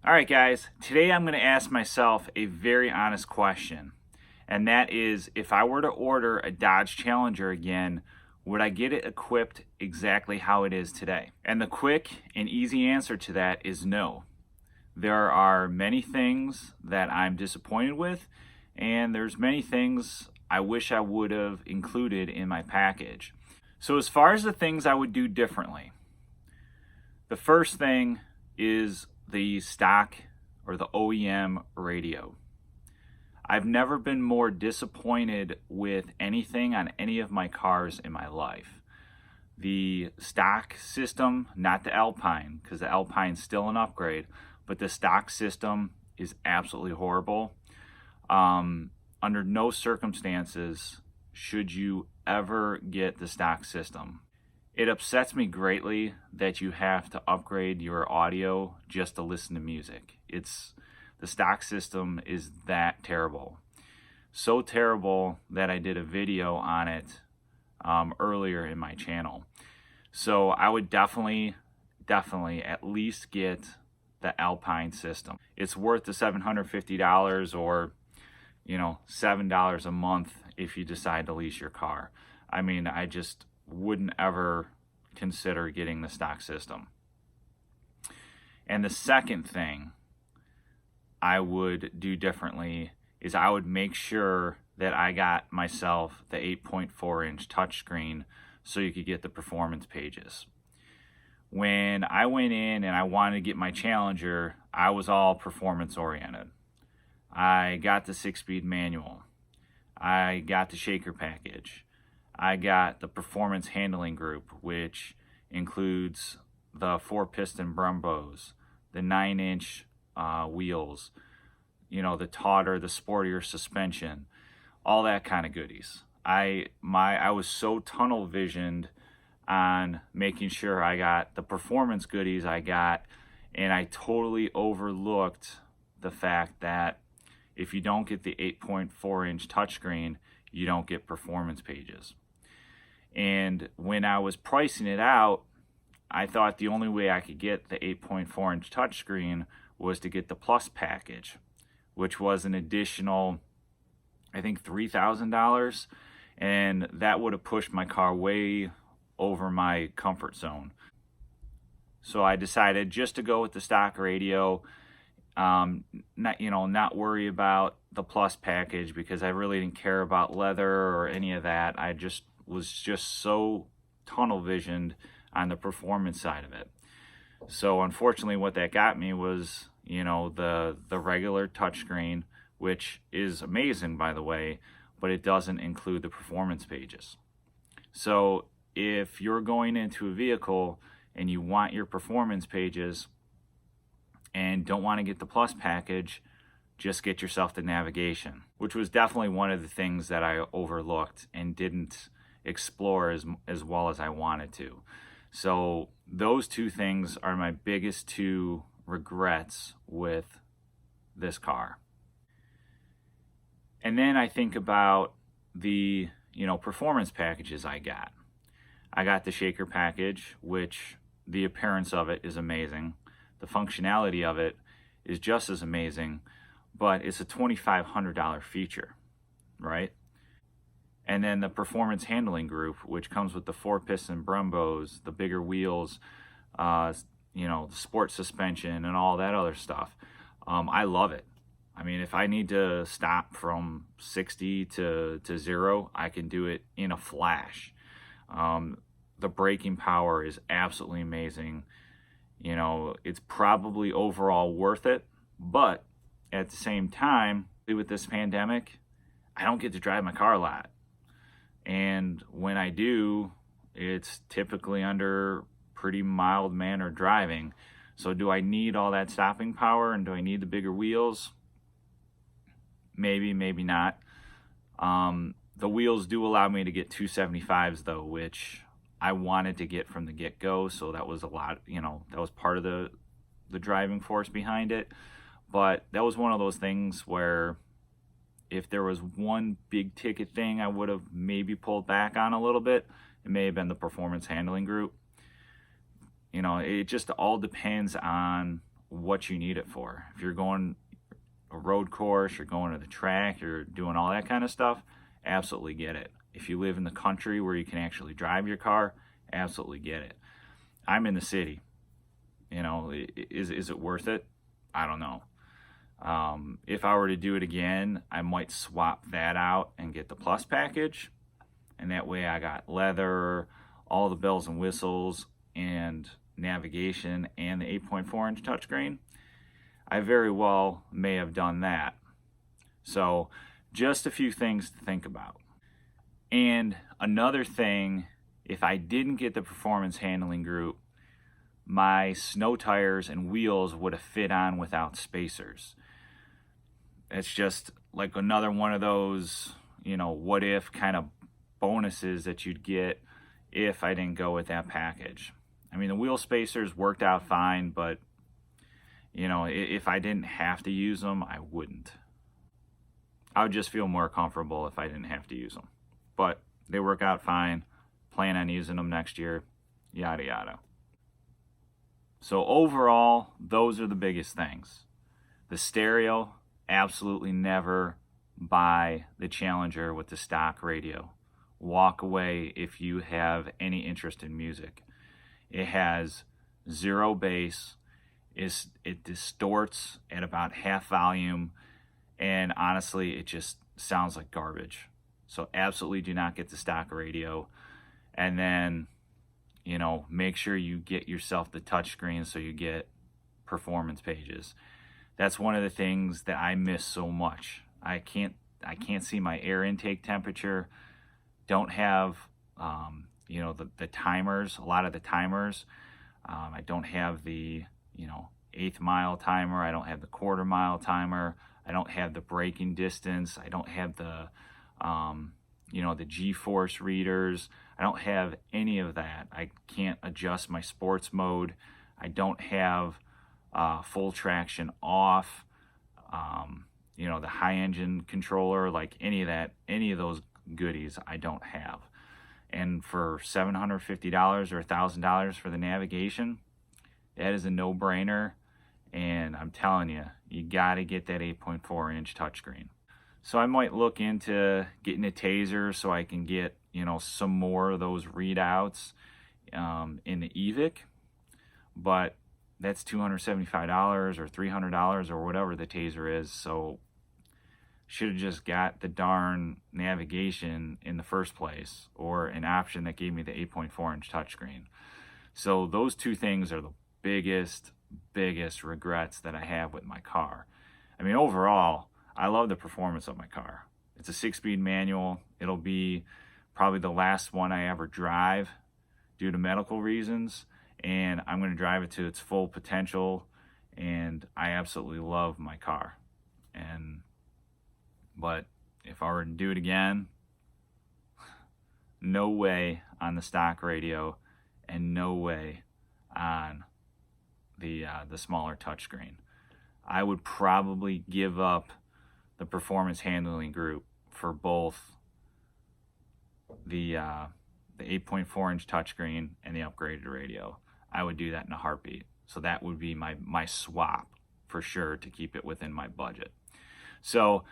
All right, guys, today I'm going to ask myself a very honest question, and that is, if I were to order a Dodge Challenger again, would I get it equipped exactly how it is today? And the quick and easy answer to that is no. There are many things that I'm disappointed with, and there's many things I wish I would have included in my package. So as far as the things I would do differently, the first thing is the stock or the OEM radio. I've never been more disappointed with anything on any of my cars in my life. The stock system, not the Alpine, because the Alpine's still an upgrade, but the stock system is absolutely horrible. Under no circumstances should you ever get the stock system. It upsets me greatly that you have to upgrade your audio just to listen to music. The stock system is that terrible. So terrible that I did a video on it earlier in my channel. So I would definitely at least get the Alpine system. It's worth the $750 or $7 a month if you decide to lease your car. I mean, I just wouldn't ever consider getting the stock system. And the second thing I would do differently is I would make sure that I got myself the 8.4-inch touchscreen so you could get the performance pages. When I went in and I wanted to get my Challenger, I was all performance oriented. I got the 6-speed manual. I got the shaker package. I got the performance handling group, which includes the 4-piston Brembos, the 9-inch wheels, the tauter, the sportier suspension, all that kind of goodies. I was so tunnel visioned on making sure I got the performance goodies I got, and I totally overlooked the fact that if you don't get the 8.4-inch touchscreen, you don't get performance pages. And when I was pricing it out, I thought the only way I could get the 8.4-inch touchscreen was to get the Plus package, which was an additional, I think, $3,000, and that would have pushed my car way over my comfort zone. So I decided just to go with the stock radio, not worry about the Plus package, because I really didn't care about leather or any of that. I was just so tunnel visioned on the performance side of it. So unfortunately what that got me was, the regular touchscreen, which is amazing, by the way, but it doesn't include the performance pages. So if you're going into a vehicle and you want your performance pages and don't want to get the Plus package, just get yourself the navigation, which was definitely one of the things that I overlooked and didn't explore as well as I wanted to. So those two things are my biggest two regrets with this car. And then I think about the performance packages I got. I got the shaker package, which the appearance of it is amazing. The functionality of it is just as amazing, but it's a $2,500 feature, right? And then the performance handling group, which comes with the 4-piston Brembos, the bigger wheels, the sport suspension and all that other stuff. I love it. I mean, if I need to stop from 60 to 0, I can do it in a flash. The braking power is absolutely amazing. It's probably overall worth it, but at the same time, with this pandemic, I don't get to drive my car a lot. And when I do, it's typically under pretty mild manner driving. So do I need all that stopping power, and do I need the bigger wheels? Maybe, maybe not. The wheels do allow me to get 275s though, which I wanted to get from the get-go. So that was a lot, that was part of the driving force behind it. But that was one of those things where if there was one big ticket thing I would have maybe pulled back on a little bit, it may have been the performance handling group. It just all depends on what you need it for. If you're going a road course, you're going to the track, you're doing all that kind of stuff, absolutely get it. If you live in the country where you can actually drive your car, absolutely get it. I'm in the city. You know, is it worth it? I don't know. If I were to do it again, I might swap that out and get the Plus package. And that way I got leather, all the bells and whistles, and navigation, and the 8.4-inch touchscreen. I very well may have done that. So just a few things to think about. And another thing, if I didn't get the performance handling group, my snow tires and wheels would have fit on without spacers. It's just like another one of those, you know, what if kind of bonuses that you'd get if I didn't go with that package. I mean, the wheel spacers worked out fine, but you know, if I didn't have to use them, I wouldn't. I would just feel more comfortable if I didn't have to use them. But they work out fine. Plan on using them next year, yada yada. So overall, those are the biggest things. The stereo, absolutely never buy the Challenger with the stock radio. Walk away if you have any interest in music. It has zero bass. It distorts at about half volume, and honestly, it just sounds like garbage. So absolutely do not get the stock radio. And then, you know, make sure you get yourself the touchscreen so you get performance pages. That's one of the things that I miss so much. I can't see my air intake temperature. Don't have you know, the timers, a lot of the timers. I don't have the, you know, 1/8 mile timer. I don't have the 1/4 mile timer. I don't have the braking distance. I don't have the you know, the G-force readers. I don't have any of that. I can't adjust my sports mode. I don't have full traction off. You know, the high engine controller, like any of that, any of those goodies I don't have. And for $750 or $1,000 for the navigation, that is a no-brainer. And I'm telling you, you got to get that 8.4-inch touchscreen. So I might look into getting a Taser so I can get, you know, some more of those readouts in the EVIC. But that's $275 or $300 or whatever the Taser is. So should have just got the darn navigation in the first place, or an option that gave me the 8.4-inch touchscreen. So those two things are the biggest regrets that I have with my car. I mean, overall, I love the performance of my car. It's a 6-speed manual. It'll be probably the last one I ever drive due to medical reasons, and I'm going to drive it to its full potential, and I absolutely love my car. But if I were to do it again, no way on the stock radio, and no way on the smaller touchscreen. I would probably give up the performance handling group for both the 8.4-inch touchscreen and the upgraded radio. I would do that in a heartbeat. So that would be my swap for sure, to keep it within my budget. So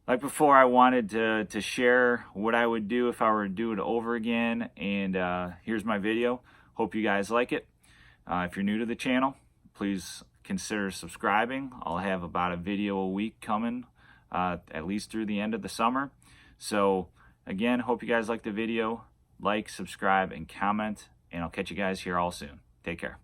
like before, I wanted to share what I would do if I were to do it over again, and here's my video. Hope you guys like it. If you're new to the channel, please consider subscribing. I'll have about a video a week coming, at least through the end of the summer. So again, hope you guys like the video. Like, subscribe, and comment, and I'll catch you guys here all soon. Take care.